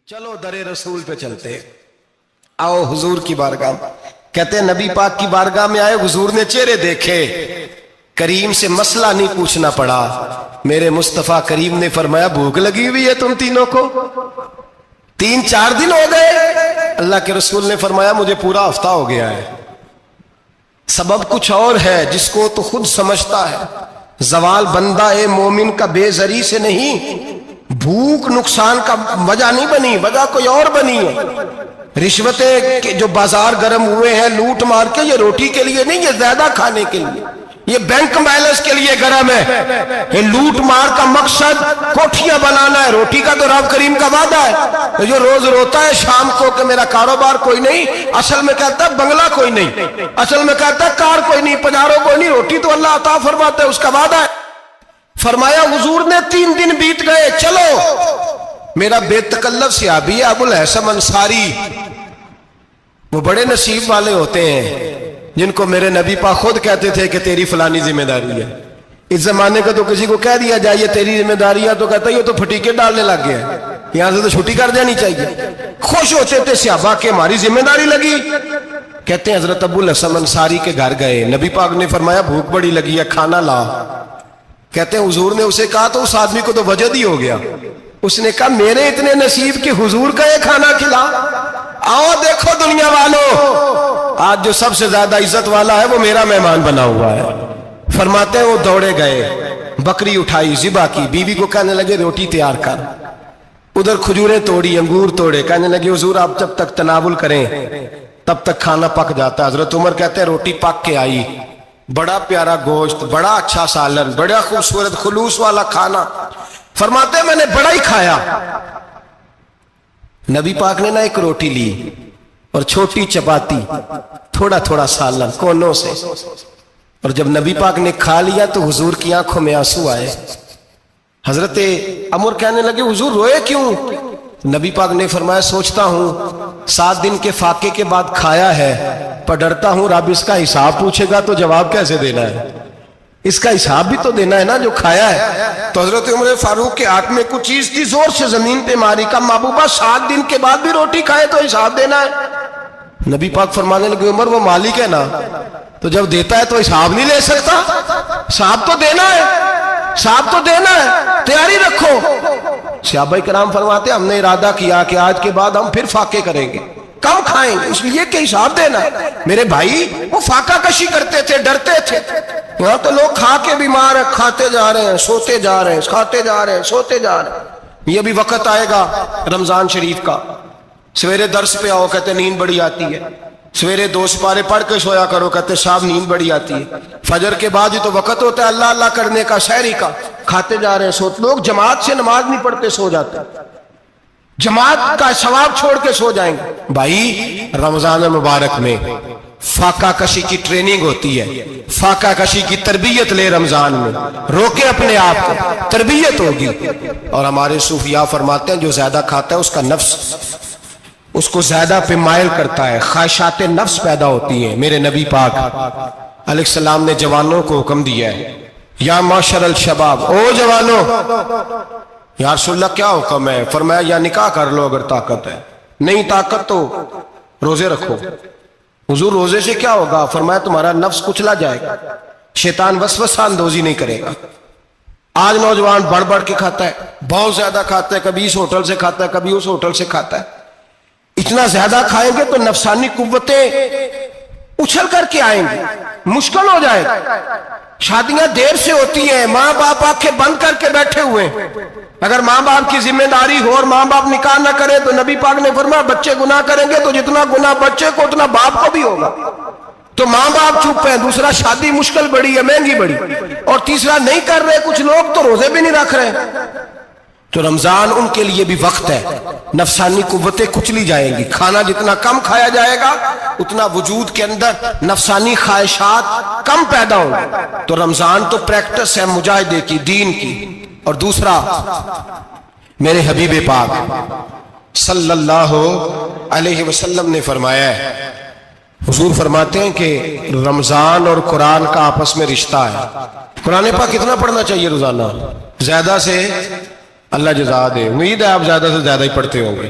چلو در رسول پہ چلتے، آؤ حضور کی بارگاہ۔ کہتے ہیں نبی پاک کی بارگاہ میں آئے، حضور نے چہرے دیکھے، کریم سے مسئلہ نہیں پوچھنا پڑا۔ میرے مصطفیٰ کریم نے فرمایا بھوک لگی ہوئی ہے تم تینوں کو؟ 3-4 دن ہو گئے؟ اللہ کے رسول نے فرمایا مجھے پورا ہفتہ ہو گیا ہے۔ سبب کچھ اور ہے جس کو تو خود سمجھتا ہے۔ زوال بندہ مومن کا بے زری سے نہیں، بھوک نقصان کا وجہ نہیں بنی، وجہ کوئی اور بنی ہے۔ رشوتیں جو بازار گرم ہوئے ہیں لوٹ مار کے، یہ روٹی کے لیے نہیں، یہ زیادہ کھانے کے لیے، یہ بینک بیلنس کے لیے گرم ہے۔ یہ لوٹ مار کا مقصد کوٹھیاں بنانا ہے، روٹی کا تو رب کریم کا وعدہ ہے۔ جو روز روتا ہے شام کو کہ میرا کاروبار کوئی نہیں، اصل میں کہتا ہے بنگلہ کوئی نہیں، اصل میں کہتا ہے کار کوئی نہیں، پجارو کوئی نہیں، روٹی تو اللہ عطا فرماتا ہے، اس کا وعدہ ہے۔ فرمایا حضور نے 3 دن بیت گئے، چلو۔ میرا بے تکلف صحابی ہے ابو الحسن انصاری، وہ بڑے نصیب والے ہوتے ہیں جن کو میرے نبی پاک خود کہتے تھے کہ تیری فلانی ذمہ داری ہے۔ اس زمانے کا تو کسی کو کہہ دیا جائے یہ تیری ذمہ داری ہے تو کہتا ہے یہ تو پھٹیکے ڈالنے لگ گیا ہے، یہاں سے تو چھٹی کر جانی چاہیے۔ خوش ہوتے تھے صحابہ کہ ہماری ذمہ داری لگی۔ کہتے ہیں حضرت ابو الحسن انصاری کے گھر گئے، نبی پاک نے فرمایا بھوک بڑی لگی ہے، کھانا لا۔ کہتے ہیں حضور نے اسے کہا تو اس آدمی کو تو وجد ہی ہو گیا، اس نے کہا میرے اتنے نصیب کہ حضور کا یہ کھانا کھلا۔ آؤ دیکھو دنیا والوں، آج جو سب سے زیادہ عزت والا ہے وہ میرا مہمان بنا ہوا ہے۔ فرماتے ہیں وہ دوڑے گئے، بکری اٹھائی، ذبح کی، بیوی کو کہنے لگے روٹی تیار کر، ادھر کھجوریں توڑی، انگور توڑے، کہنے لگے حضور آپ جب تک تناول کریں تب تک کھانا پک جاتا ہے۔ حضرت عمر کہتے ہیں روٹی پک کے آئی، بڑا پیارا گوشت، بڑا اچھا سالن، بڑا خوبصورت خلوص والا کھانا۔ فرماتے ہیں میں نے بڑا ہی کھایا۔ نبی پاک نے نہ ایک روٹی لی اور چھوٹی چپاتی، تھوڑا تھوڑا سالن کونوں سے، اور جب نبی پاک نے کھا لیا تو حضور کی آنکھوں میں آنسو آئے۔ حضرت عمر کہنے لگے حضور روئے کیوں؟ نبی پاک نے فرمایا سوچتا ہوں 7 دن کے فاقے کے بعد کھایا ہے، پر ڈرتا ہوں رب اس کا حساب پوچھے گا تو جواب کیسے دینا ہے، اس کا حساب بھی تو دینا ہے نا جو کھایا ہے۔ تو حضرت عمر فاروق کے ہاتھ میں کچھ چیز تھی، زور سے زمین پہ ماری، کا محبوبہ 7 دن کے بعد بھی روٹی کھائے تو حساب دینا ہے۔ نبی پاک فرمانے لگے عمر وہ مالک ہے نا، تو جب دیتا ہے تو حساب نہیں لے سکتا، حساب تو دینا ہے، حساب تو دینا ہے، تیاری رکھو۔ صحابہ کرام فرماتے ہم نے ارادہ کیا کہ آج کے بعد ہم پھر فاقے کریں گے، کم کھائیں گے، اس لیے کہ حساب دینا ہے۔ میرے بھائی وہ فاقہ کشی کرتے تھے، ڈرتے تھے۔ یہاں تو لوگ کھا کے بیمار ہیں، کھاتے جا رہے ہیں، سوتے جا رہے ہیں، کھاتے جا رہے ہیں، سوتے جا رہے ہیں۔ یہ بھی وقت آئے گا رمضان شریف کا، سویرے درس پہ آؤ کہتے نیند بڑی آتی ہے، سویرے 2 سپارے پڑھ کے سویا کرو کہتے صاحب نیند بڑی آتی ہے، فجر کے بعد ہی تو وقت ہوتا ہے اللہ اللہ کرنے کا، سحری کا، کھاتے جا رہے ہیں، سوتے۔ لوگ جماعت سے نماز نہیں پڑھتے، سو جاتے، جماعت کا ثواب چھوڑ کے سو جائیں گے۔ بھائی رمضان مبارک میں فاقہ کشی کی ٹریننگ ہوتی ہے، فاقہ کشی کی تربیت لے، رمضان میں روکے اپنے آپ کو، تربیت ہوگی۔ اور ہمارے صوفیاء فرماتے ہیں جو زیادہ کھاتا ہے اس کا نفس اس کو زیادہ پہ مائل کرتا ہے، خواہشات نفس پیدا ہوتی ہیں۔ میرے نبی پاک علیہ السلام نے جوانوں کو حکم دیا ہے یا معاشر الشباب، او جوانوں، یا رسول اللہ کیا حکم ہے؟ فرمایا یا نکاح کر لو اگر طاقت ہے، نہیں طاقت تو روزے رکھو۔ حضور روزے سے کیا ہوگا؟ فرمایا تمہارا نفس کچلا جائے گا، شیطان وسوسہ اندوزی نہیں کرے گا۔ آج نوجوان بڑھ بڑھ کے کھاتا ہے، بہت زیادہ کھاتا ہے، کبھی اس ہوٹل سے کھاتا ہے، کبھی اس ہوٹل سے کھاتا ہے۔ اتنا زیادہ کھائیں گے تو نفسانی قوتیں اچھل کر کے آئیں گے، مشکل ہو جائے گا۔ شادیاں دیر سے ہوتی ہیں، ماں باپ آنکھیں بند کر کے بیٹھے ہوئے ہیں۔ اگر ماں باپ کی ذمہ داری ہو اور ماں باپ نکاح نہ کرے تو نبی پاک نے فرمایا بچے گناہ کریں گے تو جتنا گناہ بچے کو اتنا باپ کو بھی ہوگا۔ تو ماں باپ چپ ہیں، دوسرا شادی مشکل بڑی ہے، مہنگی بڑی، اور تیسرا نہیں کر رہے، کچھ لوگ تو روزے بھی نہیں رکھ رہے۔ تو رمضان ان کے لیے بھی وقت ہے، نفسانی قوتیں کچلی جائیں گی، کھانا جتنا کم کھایا جائے گا اتنا وجود کے اندر نفسانی خواہشات کم پیدا ہوں گے۔ تو رمضان تو پریکٹس ہے مجاہدے کی، دین کی۔ اور دوسرا میرے حبیب پاک صلی اللہ علیہ وسلم نے فرمایا ہے، حضور فرماتے ہیں کہ رمضان اور قرآن کا آپس میں رشتہ ہے۔ قرآن پاک کتنا پڑھنا چاہیے روزانہ؟ زیادہ سے اللہ جزا دے، امید ہے آپ زیادہ سے زیادہ ہی پڑھتے ہوں گے۔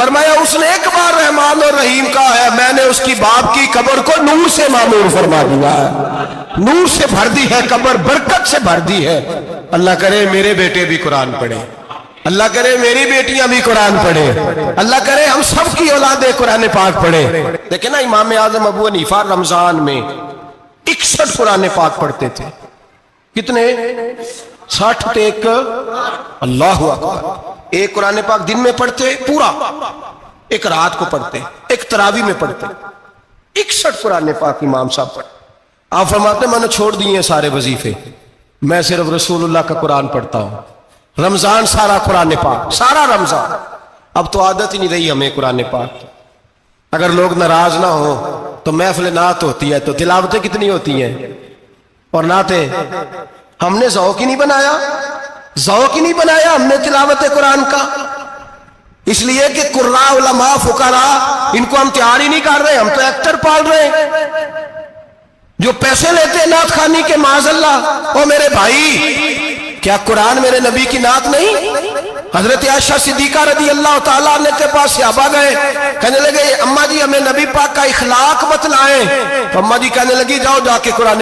فرمایا اس نے ایک بار رحمان اور رحیم کہا ہے، میں نے اس کی باپ کی قبر کو نور سے معمور فرما دیا ہے، نور سے بھر دی ہے قبر، برکت سے بھر دی ہے۔ اللہ کرے میرے بیٹے بھی قرآن پڑھیں، اللہ کرے میری بیٹیاں بھی قرآن پڑھیں، اللہ کرے ہم سب کی اولادیں قرآن پاک پڑھیں۔ دیکھیں نا امام اعظم ابو حنیفہ رمضان میں 61 قرآن پاک پڑھتے تھے۔ کتنے؟ 60 ایک، اللہ اکبر۔ ایک قرآن پاک دن میں پڑھتے پورا، ایک رات کو پڑھتے، ایک تراویح میں پڑھتے۔ 61 قرآن پاک امام صاحب پڑھتے۔ آپ فرماتے ہیں میں نے چھوڑ دیے ہیں سارے وظیفے، میں صرف رسول اللہ کا قرآن پڑھتا ہوں۔ رمضان سارا قرآن پاک، سارا رمضان۔ اب تو عادت ہی نہیں رہی ہمیں قرآن پاک۔ اگر لوگ ناراض نہ ہو تو محفل نعت ہوتی ہے تو تلاوتیں کتنی ہوتی ہیں، اور نعتیں ہم نے ذوق ہی نہیں بنایا، ذوق ہی نہیں بنایا ہم نے تلاوت قرآن کا۔ اس لیے کہ قراء علماء فقراء ان کو ہم تیار ہی نہیں کر رہے، ہم تو ایکٹر پال رہے ہیں جو پیسے لیتے ہیں نعت خوانی کے، معاذ اللہ۔ او میرے بھائی، کیا قرآن میرے نبی کی نعت نہیں؟ حضرت عائشہ صدیقہ رضی اللہ تعالیٰ عنہ کے پاس صحابہ گئے، کہنے لگے اماں جی ہمیں نبی پاک کا اخلاق بتلائیں، تو اماں جی کہنے لگی جاؤ جا کے قرآن